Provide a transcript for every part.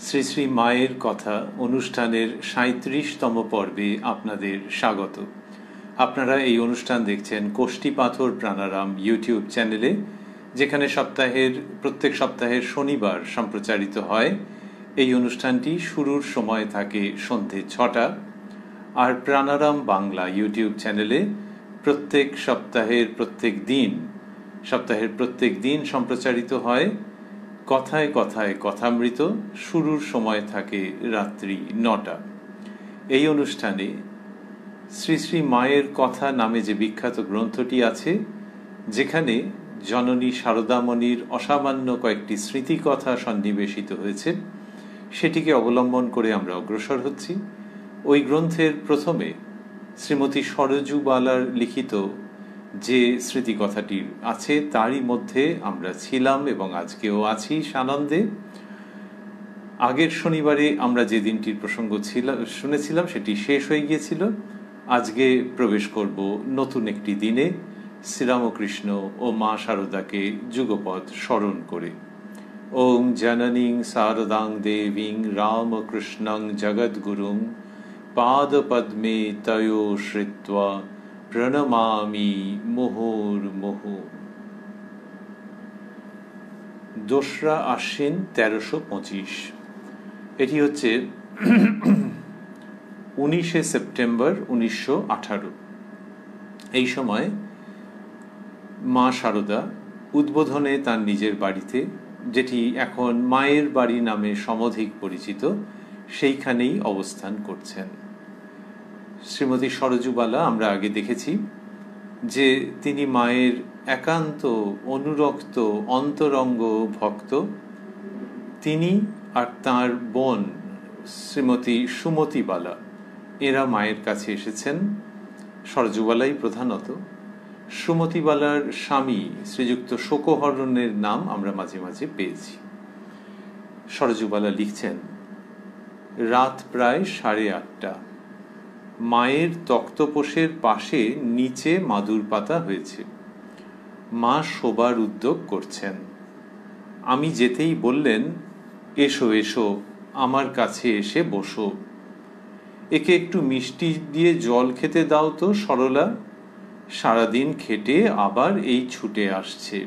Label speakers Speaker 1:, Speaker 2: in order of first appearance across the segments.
Speaker 1: শ্রী শ্রী মায়ের কথা অনুষ্ঠানের ৩৭তম পর্বে আপনাদের স্বাগত। আপনারা এই অনুষ্ঠান দেখছেন কোষ্ঠী পাথর প্রাণারাম ইউটিউব চ্যানেলে, যেখানে প্রত্যেক সপ্তাহের শনিবার সম্প্রচারিত হয়। এই অনুষ্ঠানটি শুরুর সময় থাকে সন্ধে ৬টা, আর প্রাণারাম বাংলা ইউটিউব চ্যানেলে সপ্তাহের প্রত্যেক দিন সম্প্রচারিত হয়। কথায় কথায় কথামৃত শুরুর সময় থাকে রাত্রি ৯টা। এই অনুষ্ঠানে শ্রী শ্রী মায়ের কথা নামে যে বিখ্যাত গ্রন্থটি আছে, যেখানে জননী শারদামণির অসামান্য কয়েকটি স্মৃতিকথা সন্নিবেশিত হয়েছে, সেটিকে অবলম্বন করে আমরা অগ্রসর হচ্ছি। ওই গ্রন্থের প্রথমে শ্রীমতী সরজুবালার লিখিত যে স্মৃতিকথাটি আছে, তারই মধ্যে আমরা ছিলাম এবং আজকেও আছি সানন্দে। আগের শনিবারে আমরা যে দিনটির প্রসঙ্গ শুনেছিলাম সেটি শেষ হয়ে গিয়েছিল। আজকে প্রবেশ করব নতুন একটি দিনে, শ্রীরামকৃষ্ণ ও মা শারদাকে যুগপৎ স্মরণ করে। ওং জননীং শারদাং দেবীং রামকৃষ্ণং জগদ্গুরুং পাদপদ্মে তয়ো শ্রিত্বা প্রণমামি মুহুর্মুহু। ২রা আশ্বিন ১৩২৫। এটি হচ্ছে ১৯শে সেপ্টেম্বর ১৯১৮। এই সময় মা শারদা উদ্বোধনে তার নিজের বাড়িতে, যেটি এখন মায়ের বাড়ি নামে সমধিক পরিচিত, সেইখানেই অবস্থান করছেন। শ্রীমতী সরজুবালা আমরা আগে দেখেছি যে তিনি মায়ের একান্ত অনুরক্ত অন্তরঙ্গ ভক্ত। তিনি আর তাঁর বোন শ্রীমতী সুমতিবালা, এরা মায়ের কাছে এসেছেন। সরজুবালাই প্রধানত। সুমতিবালার স্বামী শ্রীযুক্ত শোকহরণের নাম আমরা মাঝে মাঝে পেয়েছি। সরজুবালা লিখছেন, রাত প্রায় ৮:৩০। মায়ের তক্তপোষের পাশে নিচে মাদুর পাতা হয়েছে। মা শোবার উদ্যোগ করছেন। আমি যেতেই বললেন, এসো এসো, আমার কাছে এসে বসো। একে একটু মিষ্টি দিয়ে জল খেতে দাও তো সরলা, সারাদিন খেটে আবার এই ছুটে আসছে।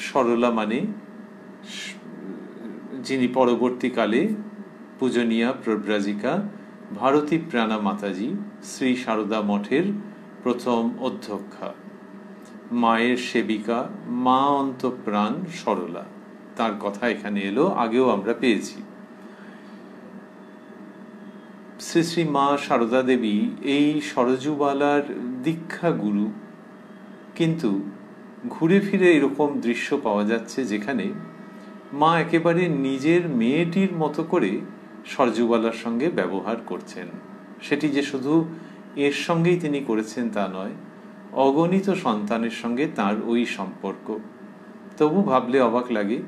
Speaker 1: সরলা মানে যিনি পরবর্তীকালে পূজনীয়া প্রব্রাজিকা ভারতী প্রাণা মাতাজি শ্রী শারদা মঠের প্রথম অধ্যক্ষা, মায়ের সেবিকা, মা অন্তঃপ্রাণ সরলা, তার কথা এখানে এলো। আগেও আমরা পেয়েছি। শ্রী শ্রী মা শারদা দেবী এই সরজুবালার দীক্ষা গুরু, কিন্তু ঘুরে ফিরে এরকম দৃশ্য পাওয়া যাচ্ছে যেখানে মা একেবারে নিজের মেয়েটির মতো করে সরজুবালার সঙ্গে ব্যবহার করছেন। সেটি যে শুধু এর সঙ্গেই তিনি করেছেন তা নয়, অগণিত সন্তানের সঙ্গে তার ওই সম্পর্ক। তবু ভাবলে অবাক লাগে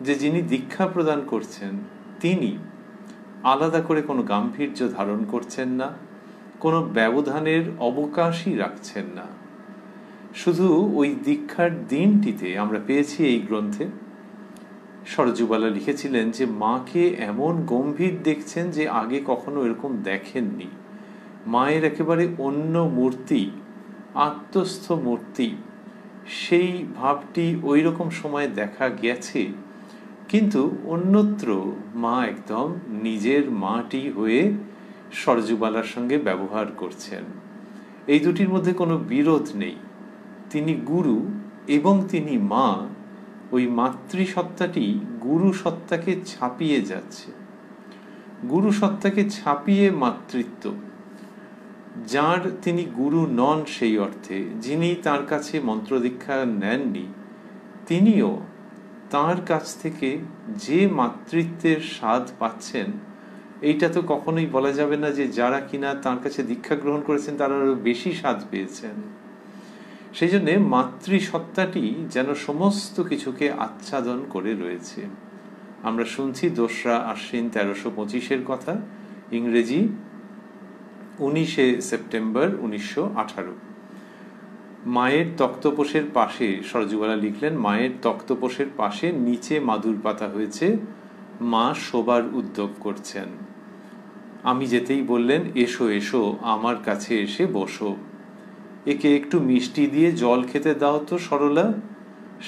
Speaker 1: যে যিনি দীক্ষা প্রদান করছেন, তিনি আলাদা করে কোনো গাম্ভীর্য ধারণ করছেন না, কোনো ব্যবধানের অবকাশই রাখছেন না। শুধু ওই দীক্ষার দিনটিতে আমরা পেয়েছি এই গ্রন্থে সরজুবালা লিখেছিলেন যে মাকে এমন গম্ভীর দেখছেন যে আগে কখনো এরকম দেখেননি। মায়ের একেবারে অন্য মূর্তি, আত্মস্থ মূর্তি, সেই ভাবটি ওই রকম সময় দেখা গেছে, কিন্তু অন্যত্র মা একদম নিজের মাটি হয়ে সরজুবালার সঙ্গে ব্যবহার করছেন। এই দুটির মধ্যে কোনো বিরোধ নেই। তিনি গুরু এবং তিনি মা। ওই মাতৃসত্তাটি গুরু সত্তাকে ছাপিয়ে যাচ্ছে। গুরু সত্তাকে ছাপিয়ে মাতৃত্ব। যার তিনি গুরু নন সেই অর্থে, যিনি তার কাছে মন্ত্রদীক্ষা নেননি, তিনিও তার কাছ থেকে যে মাতৃত্বের স্বাদ পাচ্ছেন, এইটা তো কখনোই বলা যাবে না যে যারা কিনা তার কাছে দীক্ষা গ্রহণ করেছেন তারা আরো বেশি স্বাদ পেয়েছেন। সেই জন্যে মাতৃসত্তাটি যেন সমস্ত কিছুকে আচ্ছাদন করে রয়েছে। আমরা শুনছি ২রা আশ্বিন ১৩২৫ কথা, ইংরেজি ১৯শে সেপ্টেম্বর ১৯১৮। মায়ের তক্তপোষের পাশে, সরজুবালা লিখলেন, মায়ের তক্তপোষের পাশে নিচে মাদুর পাতা হয়েছে, মা শোবার উদ্যোগ করছেন। আমি যেতেই বললেন, এসো এসো, আমার কাছে এসে বসো, একে একটু মিষ্টি দিয়ে জল খেতে দাও তো সরলা,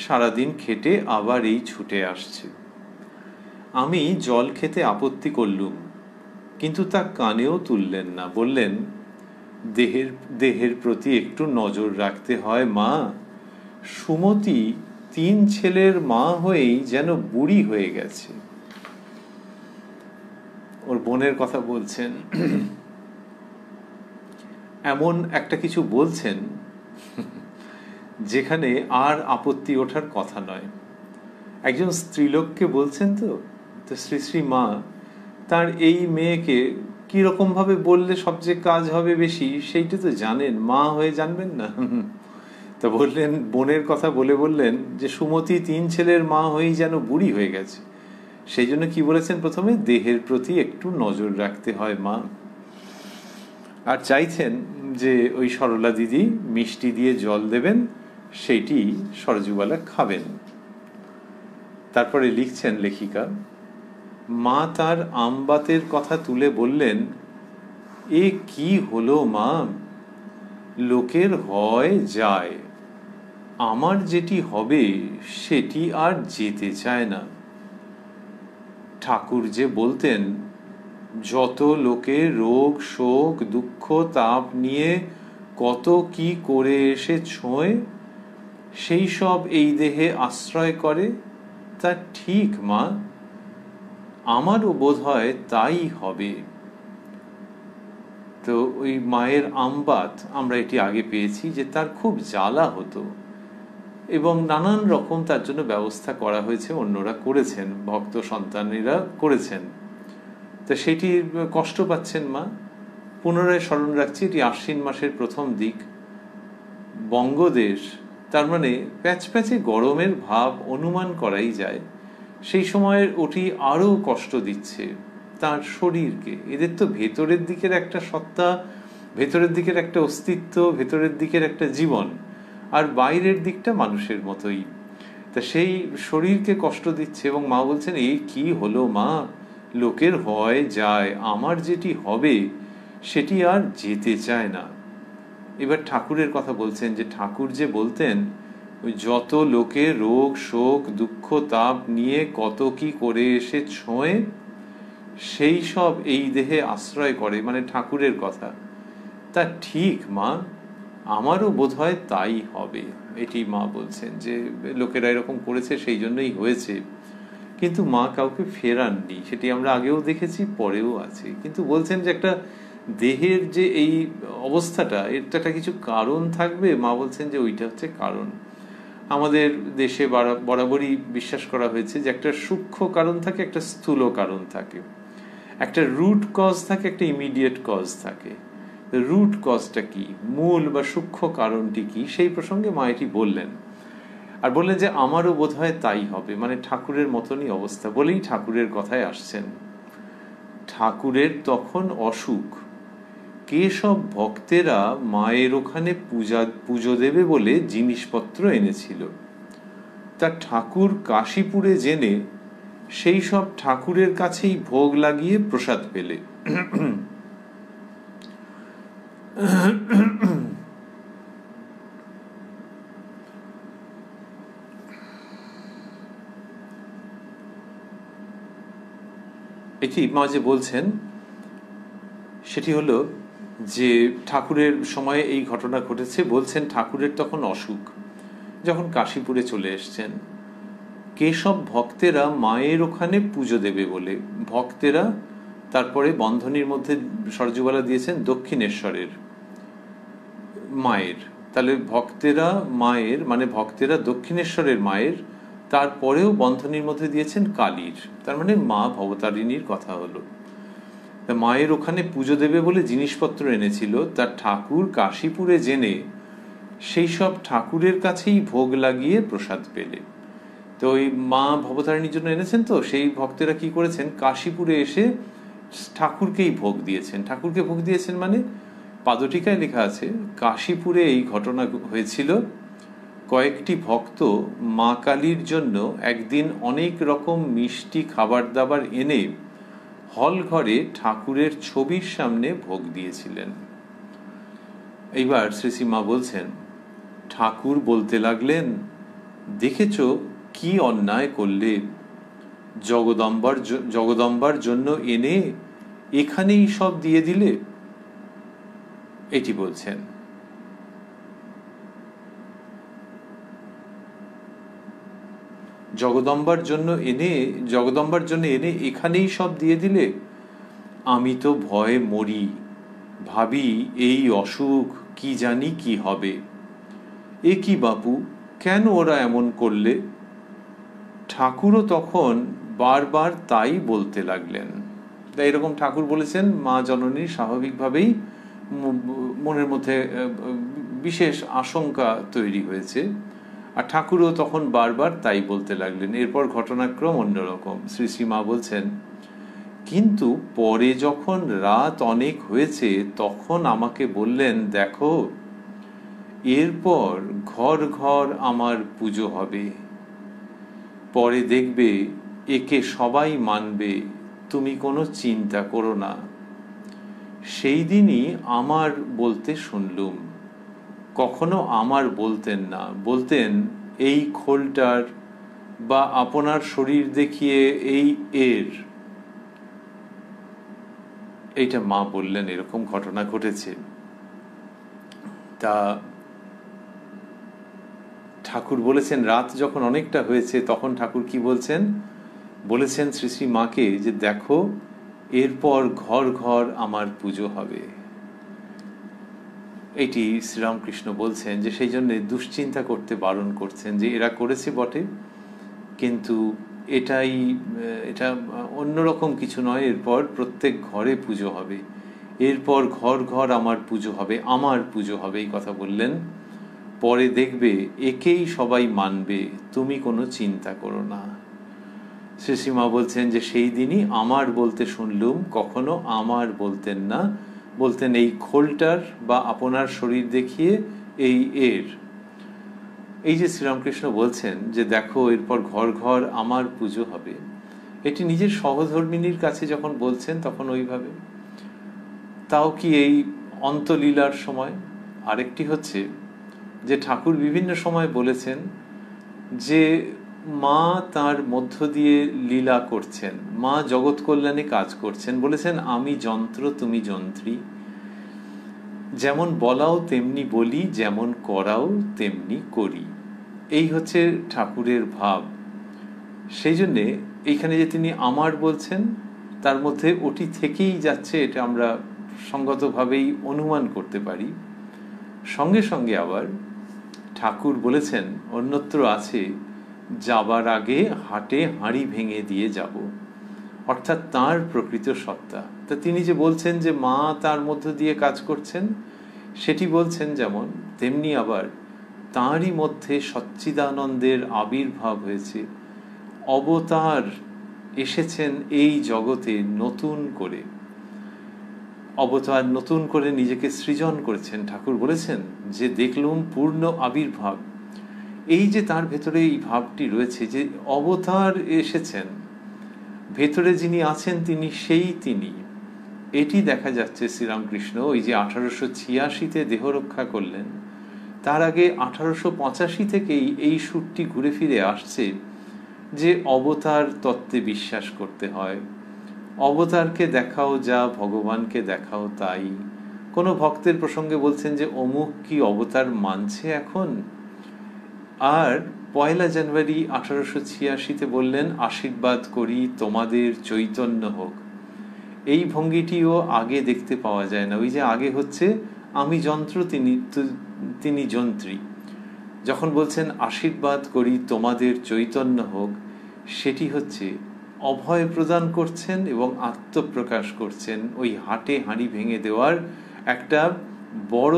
Speaker 1: সারাদিন খেটে আবার এই ছুটে আসছে। আমি জল খেতে আপত্তি করলুম, কিন্তু তা কানেও তুললেন না। বললেন, দেহের প্রতি একটু নজর রাখতে হয় মা। সুমতি 3 ছেলের মা হয়েই যেন বুড়ি হয়ে গেছে। ওর বোনের কথা বলছেন, এমন একটা কিছু বলছেন যেখানে আর আপত্তি ওঠার কথা নয়। একজন স্ত্রীলোককে বলছেন, তো শ্রী শ্রী মা তার এই মেয়েকে কিরকম ভাবে বললে সবচেয়ে কাজ হবে বেশি, সেইটা তো জানেন, মা হয়ে জানবেন না? তা বললেন, বোনের কথা বললেন যে সুমতি 3 ছেলের মা হয়েই যেন বুড়ি হয়ে গেছে। সেই জন্য কি বলেছেন প্রথমে, দেহের প্রতি একটু নজর রাখতে হয় মা। আর চাইছেন যে ওই সরলা দিদি মিষ্টি দিয়ে জল দেবেন, সেইটি সরজুবালা খাবেন। তারপরে লিখছেন লেখিকা, মা তার আমবাতের কথা তুলে বললেন, এ কি হলো মা, লোকের হয় যায়, আমার যেটি হবে সেটি আর যেতে চায় না। ঠাকুর যে বলতেন, যত লোকে রোগ শোক দুঃখ তাপ নিয়ে কত কি করে এসে ছোঁয়, সেই সব এই দেহে আশ্রয় করে, তা ঠিক মা, আমারও বোধ হয় তাই হবে। তো ওই মায়ের আমবাত আমরা এটি আগে পেয়েছি যে তার খুব জ্বালা হতো এবং নানান রকম তার জন্য ব্যবস্থা করা হয়েছে, অন্যরা করেছেন, ভক্ত সন্তানেরা করেছেন। তা সেটি কষ্ট পাচ্ছেন মা। পুনরায় স্মরণ রাখছি, এটি আশ্বিন মাসের প্রথম দিক, বঙ্গদেশ, তার মানে প্যাচপ্যাচে গরমের ভাব অনুমান করাই যায়। সেই সময়ের ওটি আরো কষ্ট দিচ্ছে তার শরীরকে। এদের তো ভেতরের দিকের একটা সত্তা, ভেতরের দিকের একটা অস্তিত্ব, ভেতরের দিকের একটা জীবন, আর বাইরের দিকটা মানুষের মতোই। তা সেই শরীরকে কষ্ট দিচ্ছে এবং মা বলছেন, এই কি হলো মা, লোকের হয় যায়, আমার যেটি হবে সেটি আর যেতে চায় না। এবার ঠাকুরের কথা বলছেন যে ঠাকুর যে বলতেন, যত লোকে রোগ শোক দুঃখ তাপ নিয়ে কত কি করে এসে ছোঁয়, সেই সব এই দেহে আশ্রয় করে, মানে ঠাকুরের কথা। তা ঠিক মা, আমারও বোধ হয় তাই হবে। এটি মা বলছেন যে লোকেরা এরকম করেছে, সেই জন্যই হয়েছে। কিন্তু মা কাউকে ফেরাননি, সেটি আমরা আগেও দেখেছি, পরেও আছে। কিন্তু বলছেন যে একটা দেহের যে এই অবস্থাটা, এর তো একটা কিছু কারণ থাকবে। মা বলছেন যে ওইটা হচ্ছে কারণ। আমাদের দেশে বরাবরই বিশ্বাস করা হয়েছে যে একটা সূক্ষ্ম কারণ থাকে, একটা স্থূল কারণ থাকে, একটা রুট কজ থাকে, একটা ইমিডিয়েট কজ থাকে। রুট কজটা কি, মূল বা সূক্ষ্ম কারণটি কি, সেই প্রসঙ্গে মা এটি বললেন। আর বললেন যে আমারও বোধ হয় তাই হবে, মানে ঠাকুরের মতনই অবস্থা, বলেই ঠাকুরের কথায় আসছেন। ঠাকুরের তখন অসুখ, কে সব ভক্তেরা মায়ের ওখানে পুজো দেবে বলে জিনিসপত্র এনেছিল। তা ঠাকুর কাশীপুরে জেনে সেই সব ঠাকুরের কাছেই ভোগ লাগিয়ে প্রসাদ পেলে। এটি মা যে বলছেন সেটি হলো যে ঠাকুরের সময়ে এই ঘটনা ঘটেছে। বলছেন ঠাকুরের তখন অসুখ, যখন কাশীপুরে চলে এসছেন, কেশব ভক্তেরা মায়ের ওখানে পুজো দেবে বলে, ভক্তেরা, তারপরে বন্ধনীর মধ্যে সরজুবালা দিয়েছেন দক্ষিণেশ্বরের মায়ের, তাহলে ভক্তেরা মায়ের মানে ভক্তেরা দক্ষিণেশ্বরের মায়ের, তারপরেও বন্ধনীর মধ্যে দিয়েছেন কালীর, তার মানে মা ভবতারিণীর কথা হলো। মায়ের ওখানে পুজো দেবে বলে জিনিসপত্র এনেছিল, তার ঠাকুর কাশীপুরে জেনে সেই সব ঠাকুরের কাছেই ভোগ লাগিয়ে প্রসাদ পেলে। তো ওই মা ভবতারিণীর জন্য এনেছেন, তো সেই ভক্তেরা কি করেছেন, কাশীপুরে এসে ঠাকুরকেই ভোগ দিয়েছেন। ঠাকুরকে ভোগ দিয়েছেন মানে পাদটিকায় লেখা আছে, কাশীপুরে এই ঘটনা হয়েছিল। কয়েকটি ভক্ত মা কালীর জন্য একদিন অনেক রকম মিষ্টি খাবার দাবার এনে হল ঘরে ঠাকুরের ছবির সামনে ভোগ দিয়েছিলেন। এইবার শ্রী শ্রী মা বলছেন, ঠাকুর বলতে লাগলেন, দেখেছ কি অন্যায় করলে, জগদম্বার জন্য এনে এখানেই সব দিয়ে দিলে। এটি বলছেন। জগদম্বার জন্য এনে এখানেই সব দিয়ে দিলে। আমি তো ভয়ে মরি, ভাবি এই অসুখ কি জানি কি হবে। এ কি বাপু, কেন ওরা এমন করলে? ঠাকুরও তখন বারবার তাই বলতে লাগলেন। তাই এরকম ঠাকুর বলেছেন, মা জননীর স্বাভাবিকভাবেই মনের মধ্যে বিশেষ আশঙ্কা তৈরি হয়েছে, আর ঠাকুরও তখন বারবার তাই বলতে লাগলেন। এরপর ঘটনাক্রম অন্যরকম। শ্রী শ্রী মা বলছেন, কিন্তু পরে যখন রাত অনেক হয়েছে তখন আমাকে বললেন, দেখো এরপর ঘর ঘর আমার পুজো হবে, পরে দেখবে একে সবাই মানবে, তুমি কোনো চিন্তা করো না। সেই দিনই আমার বলতে শুনলুম। কখনো আমার বলতেন না, বলতেন এই খোলটার বা আপনার শরীর দেখিয়ে এই এর। এইটা মা বললেন, এরকম ঘটনা ঘটেছে। তা ঠাকুর বলেছেন, রাত যখন অনেকটা হয়েছে তখন ঠাকুর কি বলছেন? বলেছেন শ্রী শ্রী মাকে যে দেখো এরপর ঘর ঘর আমার পুজো হবে। এটি শ্রীরামকৃষ্ণ বলছেন যে সেই জন্য দুশ্চিন্তা করতে বারণ করছেন, যে এরা করেছে বটে, কিন্তু এটা অন্যরকম কিছু নয়। এরপর প্রত্যেক ঘরে পুজো হবে, এরপর ঘর ঘর আমার পুজো হবে, আমার পুজো হবে, এই কথা বললেন। পরে দেখবে একেই সবাই মানবে, তুমি কোনো চিন্তা করো না। শ্রী শ্রীমা বলছেন যে সেই দিনই আমার বলতে শুনলুম। কখনো আমার বলতেন না, বলতেন এই খোলটার বা আপনার শরীর দেখিয়ে এই এর। এই যে শ্রীরামকৃষ্ণ বলছেন যে দেখো এরপর ঘর ঘর আমার পুজো হবে, এটি নিজের সহধর্মিনীর কাছে যখন বলছেন তখন ওইভাবে। তাও কি এই অন্তলীলার সময়? আরেকটি হচ্ছে যে ঠাকুর বিভিন্ন সময় বলেছেন যে মা তার মধ্য দিয়ে লীলা করছেন, মা জগৎ কল্যাণে কাজ করছেন। বলেছেন আমি যন্ত্র তুমি যন্ত্রী, যেমন বলাও তেমনি বলি, যেমন করাও তেমনি করি। এই হচ্ছে ঠাকুরের ভাব। সেই জন্যে এইখানে যে তিনি আমার বলছেন তার মধ্যে ওটি থেকেই যাচ্ছে, এটা আমরা সঙ্গতভাবেই অনুমান করতে পারি। সঙ্গে সঙ্গে আবার ঠাকুর বলেছেন অন্যত্র আছে, যাবার আগে হাটে হাঁড়ি ভেঙে দিয়ে যাব, অর্থাৎ তাঁর প্রকৃত সত্তা। তা তিনি যে বলছেন যে মা তার মধ্য দিয়ে কাজ করছেন সেটি বলছেন যেমন, তেমনি আবার তাঁরই মধ্যে সচ্চিদানন্দের আবির্ভাব হয়েছে, অবতার এসেছেন এই জগতে নতুন করে, অবতার নতুন করে নিজেকে সৃজন করেছেন। ঠাকুর বলেছেন যে দেখলুম পূর্ণ আবির্ভাব। এই যে তার ভেতরে এই ভাবটি রয়েছে যে অবতার এসেছেন, ভেতরে যিনি আছেন তিনি সেই তিনি, এটি দেখা যাচ্ছে শ্রীরামকৃষ্ণ ওই যে 1886-তে দেহ রক্ষা করলেন, তার আগে 1885 থেকেই এই সুরটি ঘুরে ফিরে আসছে যে অবতার তত্ত্বে বিশ্বাস করতে হয়। অবতারকে দেখাও যা, ভগবানকে দেখাও তাই। কোনো ভক্তের প্রসঙ্গে বলছেন যে অমুক কি অবতার মানছে এখন। আর 1 জানুয়ারি 1886-তে বললেন আশীর্বাদ করি তোমাদের চৈতন্য হোক। এই ভঙ্গিটিও আগে দেখতে পাওয়া যায় না। ওই যে আগে হচ্ছে আমি যন্ত্র তিনি যন্ত্রী, যখন বলছেন আশীর্বাদ করি তোমাদের চৈতন্য হোক, সেটি হচ্ছে অভয় প্রদান করছেন এবং আত্মপ্রকাশ করছেন। ওই হাটে হাঁড়ি ভেঙে দেওয়ার একটা বড়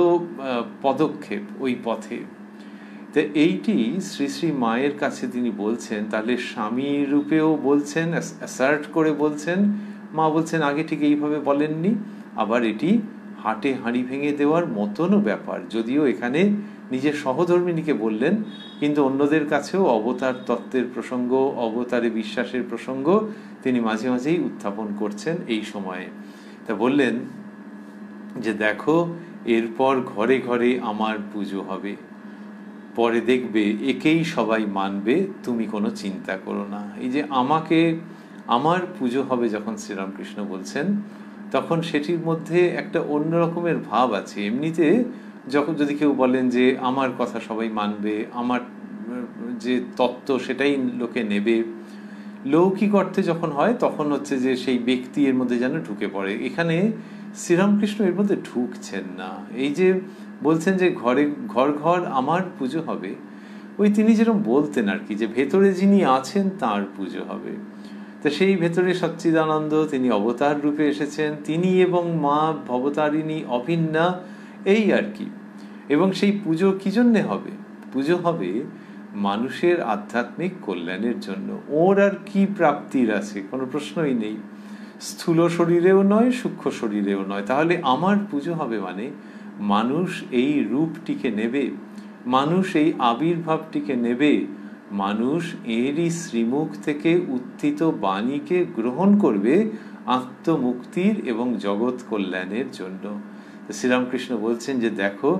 Speaker 1: পদক্ষেপ ওই পথে। তো এইটি শ্রী শ্রী মায়ের কাছে তিনি বলছেন, তাহলে স্বামী রূপেও বলছেন, অ্যাসার্ট করে বলছেন। মা বলছেন আগে ঠিক এইভাবে বলেননি, আবার এটি হাটে হাঁড়ি ভেঙে দেওয়ার মতনও ব্যাপার। যদিও এখানে নিজের সহধর্মিণীকে বললেন, কিন্তু অন্যদের কাছেও অবতার তত্ত্বের প্রসঙ্গ, অবতারে বিশ্বাসের প্রসঙ্গ তিনি মাঝে মাঝেই উত্থাপন করছেন এই সময়ে। তা বললেন যে দেখো, এরপর ঘরে ঘরে আমার পুজো হবে, পরে দেখবে একেই সবাই মানবে, তুমি কোনো চিন্তা করো না। এই যে আমার পুজো হবে যখন শ্রীরামকৃষ্ণ বলছেন, তখন সেটির মধ্যে একটা অন্য রকমের ভাব আছে। এমনিতে যখন যদি কেউ বলেন যে আমার কথা সবাই মানবে, আমার যে তত্ত্ব সেটাই লোকে নেবে, লৌকিক অর্থে যখন হয় তখন হচ্ছে যে সেই ব্যক্তি এর মধ্যে যেন ঢুকে পড়ে। এখানে শ্রীরামকৃষ্ণ এর মধ্যে ঢুকছেন না। এই যে বলছেন যে ঘর ঘর আমার পুজো হবে, ওই তিনি যেরকম বলতেন আর কি, যে ভেতরে যিনি আছেন তার পুজো হবে। তো সেই ভেতরে সচ্চিদানন্দ তিনি অবতার রূপে এসেছেন, তিনি এবং মা ভবতারিণী অভিন্না, এই আর কি। এবং সেই পুজো কি জন্যে হবে? পুজো হবে মানুষের আধ্যাত্মিক কল্যাণের জন্য। ওর আর কি প্রাপ্তির আছে, কোনো প্রশ্নই নেই। স্থূল শরীরেও নয়, সূক্ষ্ম শরীরেও নয়। তাহলে আমার পুজো হবে মানে মানুষ এই রূপটিকে নেবে, মানুষ এই আবির্ভাবটিকে নেবে, মানুষ এরই শ্রীমুখ থেকে উত্থিত বাণীকে গ্রহণ করবে আত্মমুক্তির এবং জগৎ কল্যাণের জন্য। শ্রীরামকৃষ্ণ বলছেন যে দেখো,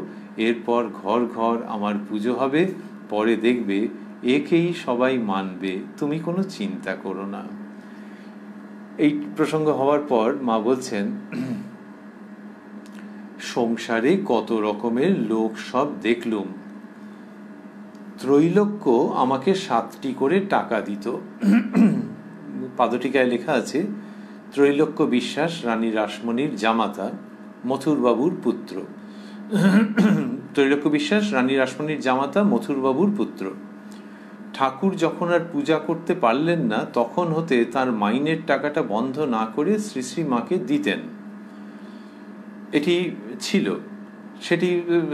Speaker 1: এরপর ঘর ঘর আমার পুজো হবে, পরে দেখবে একেই সবাই মানবে, তুমি কোনো চিন্তা করো না। এই প্রসঙ্গ হওয়ার পর মা বলছেন, সংসারে কত রকমের লোক সব দেখলুম, ত্রৈলোক্য আমাকে 7টি করে টাকা দিত। পাদটিকায় লেখা আছে, ত্রৈলোক্য বিশ্বাস রানী রাসমণির জামাতা, মথুরবাবুর পুত্র। ত্রৈলোক্য বিশ্বাস রানী রাসমণির জামাতা, মথুরবাবুর পুত্র। ঠাকুর যখন আর পূজা করতে পারলেন না, তখন হতে তার মাইনের টাকাটা বন্ধ না করে শ্রী শ্রী মাকে দিতেন। এটি ছিল, সেটি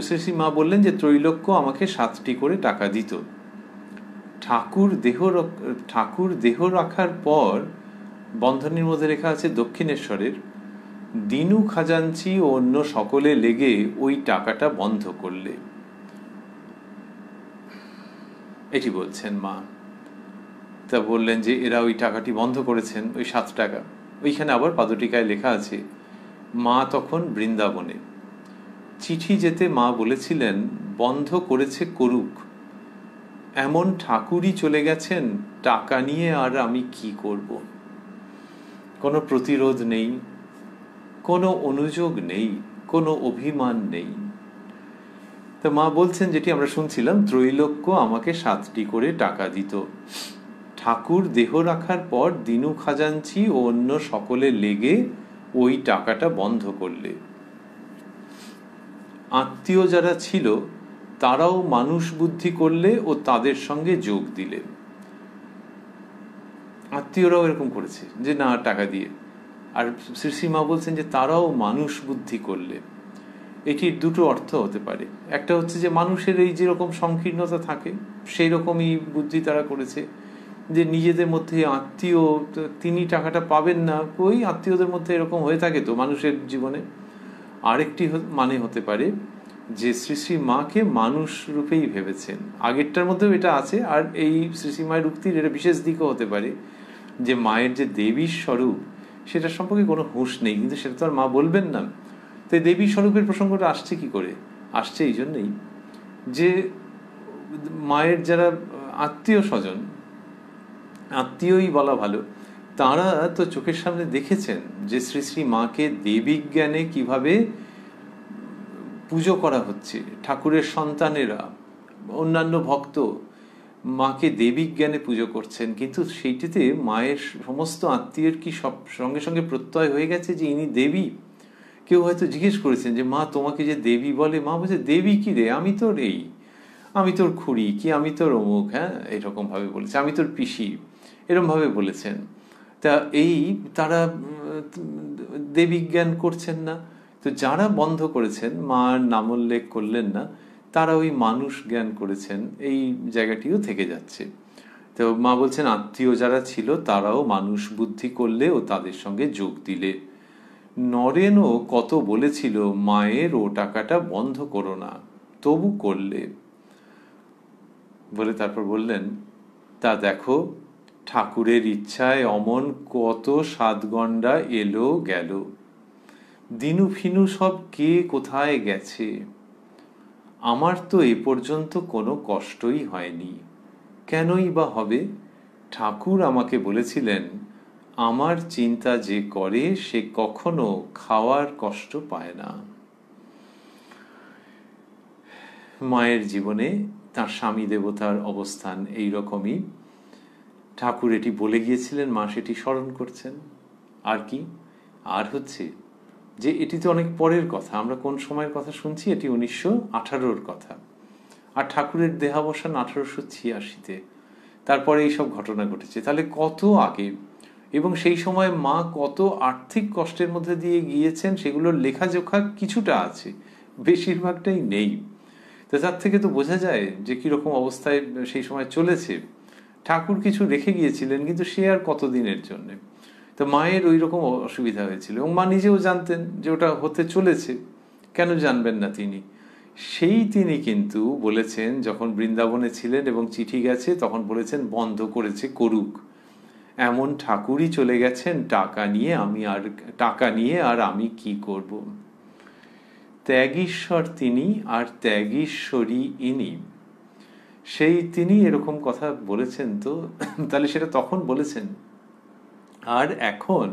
Speaker 1: শ্রী শ্রী মা বললেন যে ত্রৈলোক্য আমাকে 7টি করে টাকা দিত। ঠাকুর দেহ রাখার পর, বন্ধনীর মধ্যে লেখা আছে দক্ষিণেশ্বরের, দিনু খাজাঞ্চি ও অন্য সকলে লেগে ওই টাকাটা বন্ধ করলে। এটি বলছেন মা। তা বললেন যে এরা ওই টাকাটি বন্ধ করেছেন, ওই 7 টাকা। ওইখানে আবার পাদটিকায় লেখা আছে, মা তখন বৃন্দাবনে। চিঠি যেতে মা বলেছিলেন বন্ধ করেছে করুক, এমন ঠাকুরই চলে গেছেন, টাকা নিয়ে আর আমি কি করব? কোনো প্রতিরোধ নেই, কোনো অনুযোগ নেই, কোনো অভিমান নেই। তো মা বলছেন, যেটি আমরা শুনছিলাম, ত্রৈলোক্য আমাকে 7টি করে টাকা দিত। ঠাকুর দেহ রাখার পর দিনু খাজাঞ্চি ও অন্য সকলে লেগে ওই টাকাটা বন্ধ করলে। আত্মীয় যারা ছিল তারাও মানুষ বুদ্ধি করলে ও তাদের সঙ্গে যোগ দিলে। আত্মীয়রাও এরকম করেছে যে না, টাকা দিয়ে। আর শ্রী শ্রী মা বলছেন যে তারাও মানুষ বুদ্ধি করলে। এটির দুটো অর্থ হতে পারে। একটা হচ্ছে যে মানুষের এই যেরকম সংকীর্ণতা থাকে, সেই রকমই বুদ্ধি তারা করেছে, যে নিজেদের মধ্যে আত্মীয়, তিনি টাকাটা পাবেন না, ওই আত্মীয়দের মধ্যে এরকম হয়ে থাকে তো মানুষের জীবনে। আরেকটি মানে হতে পারে যে শ্রী শ্রী মাকে মানুষ রূপেই ভেবেছেন। আগেরটার মধ্যেও এটা আছে। আর এই শ্রী শ্রী মায়ের উক্তির এটা বিশেষ দিকও হতে পারে যে মায়ের যে দেবীর স্বরূপ, সেটা সম্পর্কে কোনো হুঁশ নেই, কিন্তু সেটা তো আর মা বলবেন না। তো দেবী স্বরূপের প্রসঙ্গটা আসছে কি করে? আসছে এই জন্যই যে মায়ের যারা আত্মীয় স্বজন, আত্মীয়ই বলা ভালো, তারা তো চোখের সামনে দেখেছেন যে শ্রী শ্রী মাকে দেবী জ্ঞানে কিভাবে পুজো করা হচ্ছে। ঠাকুরের সন্তানেরা, অন্যান্য ভক্ত মাকে দেবী জ্ঞানে পুজো করছেন, কিন্তু সেইটিতে মায়ের সমস্ত আত্মীয়ের কি সব সঙ্গে সঙ্গে প্রত্যয় হয়ে গেছে যে ইনি দেবী? কেউ হয়তো জিজ্ঞেস করেছেন যে মা তোমাকে যে দেবী বলে, মা বলছে দেবী কি রে, আমি তোর এই, আমি তোর খুড়ি, কি আমি তোর অমুক, হ্যাঁ, এরকম ভাবে বলেছে, আমি তোর পিসি, এরকম ভাবে বলেছেন। তা এই তারা দেবী জ্ঞান করছেন না। তো যারা বন্ধ করেছেন, মার নামোল্লেখ করলেন না, তারা ওই মানুষ জ্ঞান করেছেন, এই জায়গাটিও থেকে যাচ্ছে। তো মা বলছেন আত্মীয় যারা ছিল তারাও মানুষ বুদ্ধি করলে ও তাদের সঙ্গে যোগ দিলে। নরেনও কত বলেছিল মায়ের ও টাকাটা বন্ধ করো না, তবু করলে। বলে তারপর বললেন, তা দেখো ঠাকুরের ইচ্ছায় অমন কত সাতগণ্ডা এলো গেল, দিনু ফিনু সব কে কোথায় গেছে। আমার তো এ পর্যন্ত কোনো কষ্টই হয়নি, কেনই বা হবে? ঠাকুর আমাকে বলেছিলেন, আমার চিন্তা যে করে সে কখনো খাওয়ার কষ্ট পায় না। মায়ের জীবনে তার স্বামী দেবতার অবস্থান এই রকমই। ঠাকুর এটি বলে গিয়েছিলেন, মা সেটি স্মরণ করছেন। আর কি, আর হচ্ছে যে এটি তো অনেক পরের কথা, আমরা কোন সময়ের কথা শুনছি, এটি 1918-র কথা, আর ঠাকুরের দেহাবসান 1886-তে। তারপরে এইসব ঘটনা ঘটেছে, তাহলে কত আগে। এবং সেই সময় মা কত আর্থিক কষ্টের মধ্যে দিয়ে গিয়েছেন সেগুলোর লেখাজোখা কিছুটা আছে, বেশিরভাগটাই নেই। তো তার থেকে তো বোঝা যায় যে কিরকম অবস্থায় সেই সময় চলেছে। ঠাকুর কিছু রেখে গিয়েছিলেন, কিন্তু সে আর কতদিনের জন্য। তো মায়ের ওই রকম অসুবিধা হয়েছিল, এবং মা নিজেও জানতেন যে ওটা হতে চলেছে, কেন জানবেন না তিনি। তিনি কিন্তু বলেছেন, যখন বৃন্দাবনে ছিলেন এবং চিঠি গেছে তখন বলেছেন বন্ধ করেছে, করুক। এমন ঠাকুরই চলে গেছেন টাকা নিয়ে আর আমি কি করব। ত্যাগীশ্বর তিনি আর ত্যাগীশ্বরী ইনি, তিনি এরকম কথা বলেছেন। তো তাহলে সেটা তখন বলেছেন, আর এখন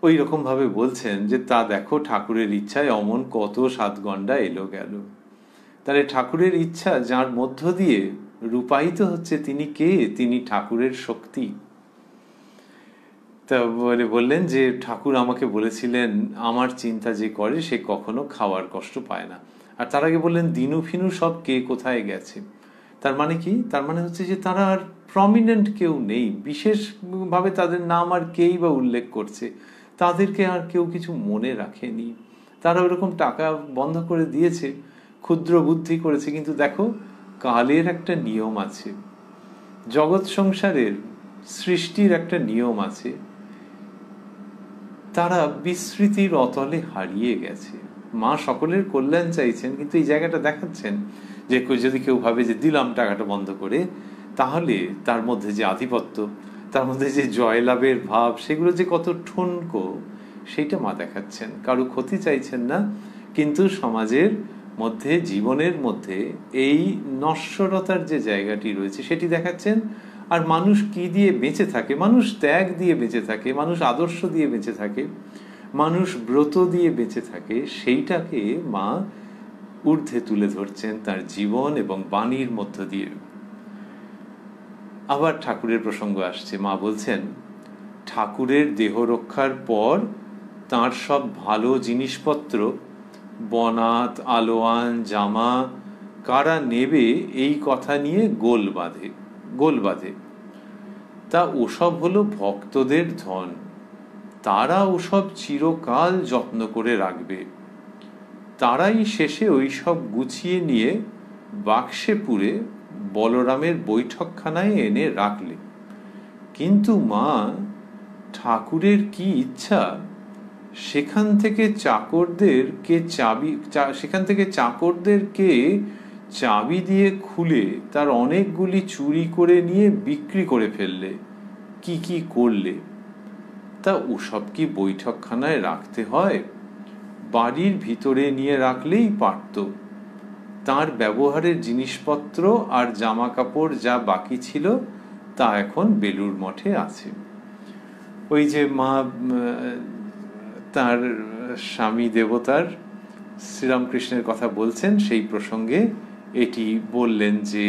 Speaker 1: ওই রকম ভাবে বলছেন যে তা দেখো ঠাকুরের ইচ্ছায় অমন কত সাতগণ্ডা এলো গেল। তাহলে ঠাকুরের ইচ্ছা যার মধ্য দিয়ে রূপায়িত হচ্ছে, তিনি কে? তিনি ঠাকুরের শক্তি। তা বললেন যে ঠাকুর আমাকে বলেছিলেন, আমার চিন্তা যে করে সে কখনো খাওয়ার কষ্ট পায় না। আর তার আগে বললেন দিনু ফিনু সব কে কোথায় গেছে। তার মানে কি? তার মানে হচ্ছে যে তারা আর প্রমিনেন্ট কেউ নেই, বিশেষভাবে তাদের নাম আর কেই বা উল্লেখ করছে, তাদেরকে আর কেউ কিছু মনে রাখেনি। তারা ওরকম টাকা বন্ধ করে দিয়েছে, ক্ষুদ্র বুদ্ধি করেছে। কিন্তু দেখো, কালের একটা নিয়ম আছে, জগৎ সংসারের সৃষ্টির একটা নিয়ম আছে, তারা বিস্মৃতির অতলে হারিয়ে গেছে। মা সকলের কল্যাণ চাইছেন, কিন্তু এই জায়গাটা দেখাচ্ছেন যে যদি কেউ ভাবে যে দিলাম টাকাটা বন্ধ করে, তাহলে তার মধ্যে যে আধিপত্য, তার মধ্যে যে জয়লাভের ভাব, সেগুলো যে কত ঠুনকো, সেইটা মা দেখাচ্ছেন। কারো ক্ষতি চাইছেন না, কিন্তু সমাজের মধ্যে, জীবনের মধ্যে এই নশ্বরতার যে জায়গাটি রয়েছে সেটি দেখাচ্ছেন। আর মানুষ কি দিয়ে বেঁচে থাকে? মানুষ ত্যাগ দিয়ে বেঁচে থাকে, মানুষ আদর্শ দিয়ে বেঁচে থাকে, মানুষ ব্রত দিয়ে বেঁচে থাকে, সেইটাকে মা ঊর্ধ্বে তুলে ধরছেন তার জীবন এবং বাণীর মধ্য দিয়ে। আবার ঠাকুরের প্রসঙ্গ আসছে। মা বলছেন, ঠাকুরের দেহ রক্ষার পর তাঁর সব ভালো জিনিসপত্র, বনাত, আলোয়ান, জামা কারা নেবে এই কথা নিয়ে গোল বাঁধে। তা ওসব হলো ভক্তদের ধন, তারা ওসব চিরকাল যত্ন করে রাখবে। তারাই শেষে ওই সব গুছিয়ে নিয়ে বাক্সে পুরে বলরামের বৈঠকখানায় এনে রাখলে। কিন্তু মা, ঠাকুরের কি ইচ্ছা, সেখান থেকে চাকরদেরকে চাবি দিয়ে খুলে তার অনেকগুলি চুরি করে নিয়ে বিক্রি করে ফেললে। কি করলে? তা ওসব কি বৈঠকখানায় রাখতে হয়? বাড়ির ভিতরে নিয়ে রাখলেই পারত। তার ব্যবহারের জিনিসপত্র আর জামা কাপড় যা বাকি ছিল তা এখন বেলুড় মঠে আছে। ওই যে মা তার স্বামী দেবতার শ্রীরামকৃষ্ণের কথা বলছেন, সেই প্রসঙ্গে এটি বললেন যে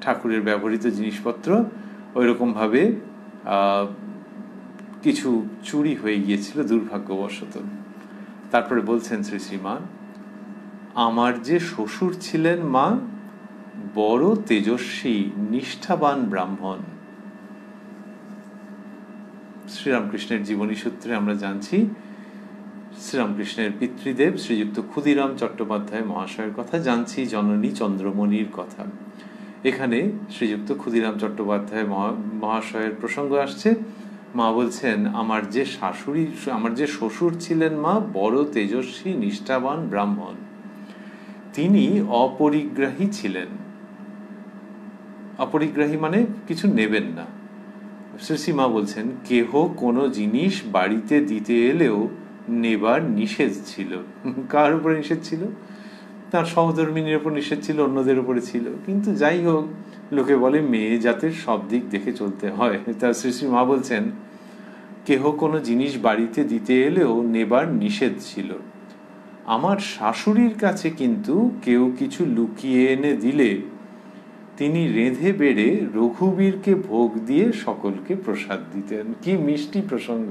Speaker 1: ঠাকুরের ব্যবহৃত জিনিসপত্র ওইরকম ভাবে কিছু চুরি হয়ে গিয়েছিল দুর্ভাগ্যবশত। তারপরে বলছেন শ্রীমা, আমার যে শ্বশুর ছিলেন মা, বড় তেজস্বী নিষ্ঠাবান ব্রাহ্মণ। শ্রীরামকৃষ্ণের জীবনী সূত্রে আমরা জানছি শ্রীরামকৃষ্ণের পিতৃদেব শ্রীযুক্ত ক্ষুদিরাম চট্টোপাধ্যায় মহাশয়ের কথা, জানছি জননী চন্দ্রমণির কথা। এখানে শ্রীযুক্ত ক্ষুদিরাম চট্টোপাধ্যায় মহাশয়ের প্রসঙ্গ আসছে। মা বলছেন, আমার যে শ্বশুর ছিলেন মা, বড় তেজস্বী নিষ্ঠাবান ব্রাহ্মণ, তিনি অপরিগ্রাহী ছিলেন। অপরিগ্রাহী মানে কিছু নেবেন না। শ্রী মা বলছেন, কেহ কোনো জিনিস বাড়িতে দিতে এলেও নেবার নিষেধ ছিল। কার উপরে নিষেধ ছিল? তার সহধর্মিনীর উপর নিষেধ ছিল, অন্যদের উপরে ছিল। কিন্তু যাই হোক, লোকে বলে মেয়ে জাতের সব দিক দেখে চলতে হয়। তার শ্রী মা বলছেন, কেহ কোনো জিনিস বাড়িতে দিতে এলেও নেবার নিষেধ ছিল। আমার শাশুড়ির কাছে কিন্তু কেউ কিছু লুকিয়ে এনে দিলে তিনি রেঁধে বেড়ে রঘুবীরকে ভোগ দিয়ে সকলকে প্রসাদ দিতেন। কি মিষ্টি প্রসঙ্গ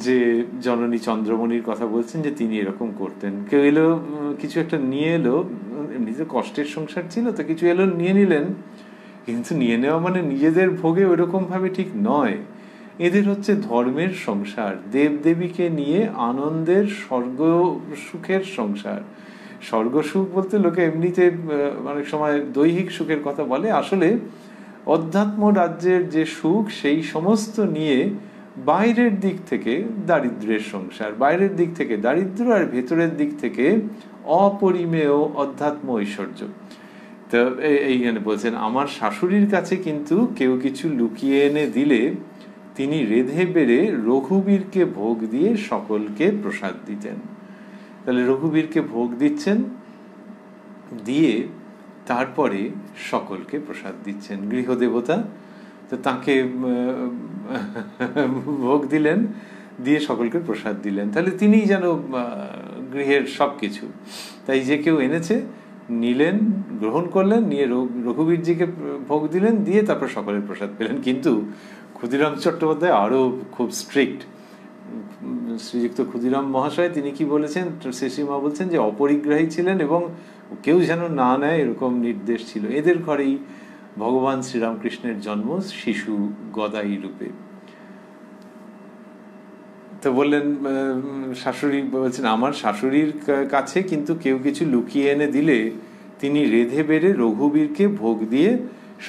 Speaker 1: যে জননী চন্দ্রমণির কথা বলছেন, যে তিনি এরকম করতেন। কেউ এলো, কিছু একটা নিয়ে এলো, এমনিতে কষ্টের সংসার ছিল তো, কিছু এলো নিয়ে নিলেন, কিন্তু নিয়ে নেওয়া মানে নিজেদের ভোগে ওইরকম ভাবে ঠিক নয়। এদের হচ্ছে ধর্মের সংসার, দেবদেবীকে নিয়ে আনন্দের স্বর্গ সুখের সংসার। স্বর্গ সুখ বলতে লোকে এমনিতে অনেক সময় দৈহিক সুখের কথা বলে, আসলে অধ্যাত্ম রাজ্যের যে সুখ সেই সমস্ত নিয়ে বাইরের দিক থেকে দারিদ্র্যের সংসার, বাইরের দিক থেকে দারিদ্র্য, আর ভেতরের দিক থেকে অপরিমেয় অধ্যাত্ম ঐশ্বর্য। তো এইখানে বলছেন, আমার শাশুড়ির কাছে কিন্তু কেউ কিছু লুকিয়ে এনে দিলে তিনি রেঁধে বেড়ে রঘুবীরকে ভোগ দিয়ে সকলকে প্রসাদ দিতেন। তাহলে রঘুবীরকে ভোগ দিচ্ছেন, দিয়ে তারপরে সকলকে প্রসাদ দিচ্ছেন। গৃহদেবতা তো তাকে ভোগ দিলেন, দিয়ে সকলকে প্রসাদ দিলেন। তাহলে তিনিই যেন গৃহের সব কিছু। তাই যে কেউ এনেছে, নিলেন, গ্রহণ করলেন, নিয়ে রঘুবীরজিকে ভোগ দিলেন, দিয়ে তারপর সকলের প্রসাদ পেলেন। কিন্তু ক্ষুদিরাম চট্টোপাধ্যায় আরো খুব স্ট্রিক্ট। শ্রীযুক্ত ক্ষুদিরাম মহাশয় তিনি কি বলেছেন, শ্রীমা বলছেন যে অপরিগ্রাহী ছিলেন এবং কেউ যেন না নেয় এরকম নির্দেশ ছিল। এদের ঘরেই ভগবান শ্রীরামকৃষ্ণের জন্ম শিশু গদাই রূপে। তো বললেন, শাশুড়ি বলছেন, আমার শাশুড়ির কাছে কিন্তু কেউ কিছু লুকিয়ে এনে দিলে তিনি রেঁধে বেড়ে রঘুবীরকে ভোগ দিয়ে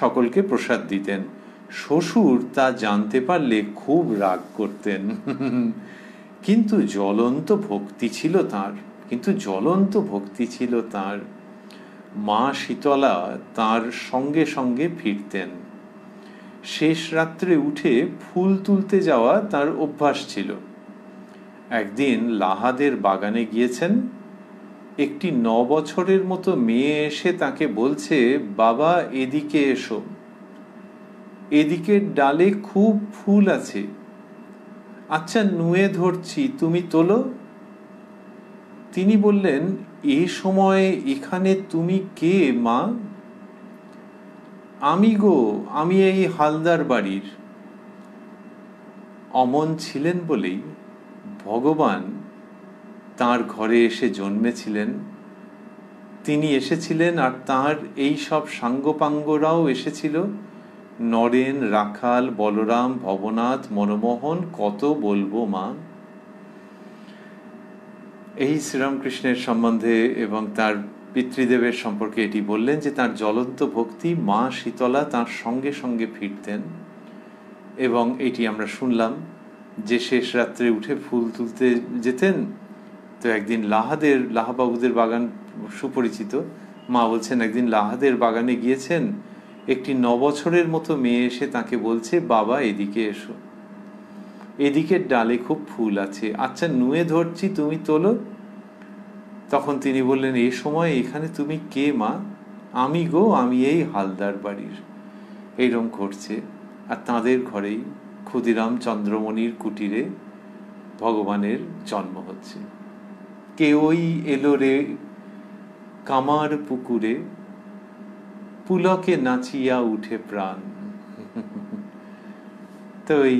Speaker 1: সকলকে প্রসাদ দিতেন। শ্বশুর তা জানতে পারলে খুব রাগ করতেন। কিন্তু জ্বলন্ত ভক্তি ছিল তার। মা শীতলা তার সঙ্গে সঙ্গে ফিরতেন। শেষ রাত্রে উঠে ফুল তুলতে যাওয়া তার অভ্যাস ছিল। একদিন লাহাদের বাগানে গিয়েছেন। একটি 9 বছরের মতো মেয়ে এসে তাকে বলছে, বাবা এদিকে এসো, এদিকের ডালে খুব ফুল আছে, আচ্ছা নুয়ে ধরছি, তুমি তোলো। তিনি বললেন, এ সময় এখানে তুমি কে মা? আমি এই হালদার বাড়ির। অমন ছিলেন বলেই ভগবান তাঁর ঘরে এসে জন্মেছিলেন। তিনি এসেছিলেন, আর তাঁর এই সব সাঙ্গপাঙ্গরাও এসেছিল। নরেন, রাখাল, বলরাম, ভবনাথ, মনমোহন, কত বলবো মা। এই শ্রীরামকৃষ্ণের সম্বন্ধে এবং তার পিতৃদেবের সম্পর্কে এটি বললেন যে তার জ্বলন্ত ভক্তি, মা শীতলা তার সঙ্গে সঙ্গে ফিরতেন। এবং এটি আমরা শুনলাম যে শেষ রাত্রে উঠে ফুল তুলতে যেতেন। তো একদিন লাহাবাবুদের বাগান সুপরিচিত। মা বলছেন, একদিন লাহাদের বাগানে গিয়েছেন, একটি 9 বছরের মতো মেয়ে এসে তাকে বলছে, বাবা এদিকে এসো, এদিকের ডালে খুব ফুল আছে, আচ্ছা নুয়ে ধরছি, তুমি তোলো। তখন তিনি বললেন, এই সময় এখানে তুমি কে মা? আমি এই হালদার বাড়ির। এইরকম ঘটছে। আর তাঁদের ঘরেই ক্ষুদিরাম চন্দ্রমণির কুটিরে ভগবানের জন্ম হচ্ছে। কেউই এলো রে কামার পুকুরে, পুলকে নাচিয়া উঠে প্রাণ। তো এই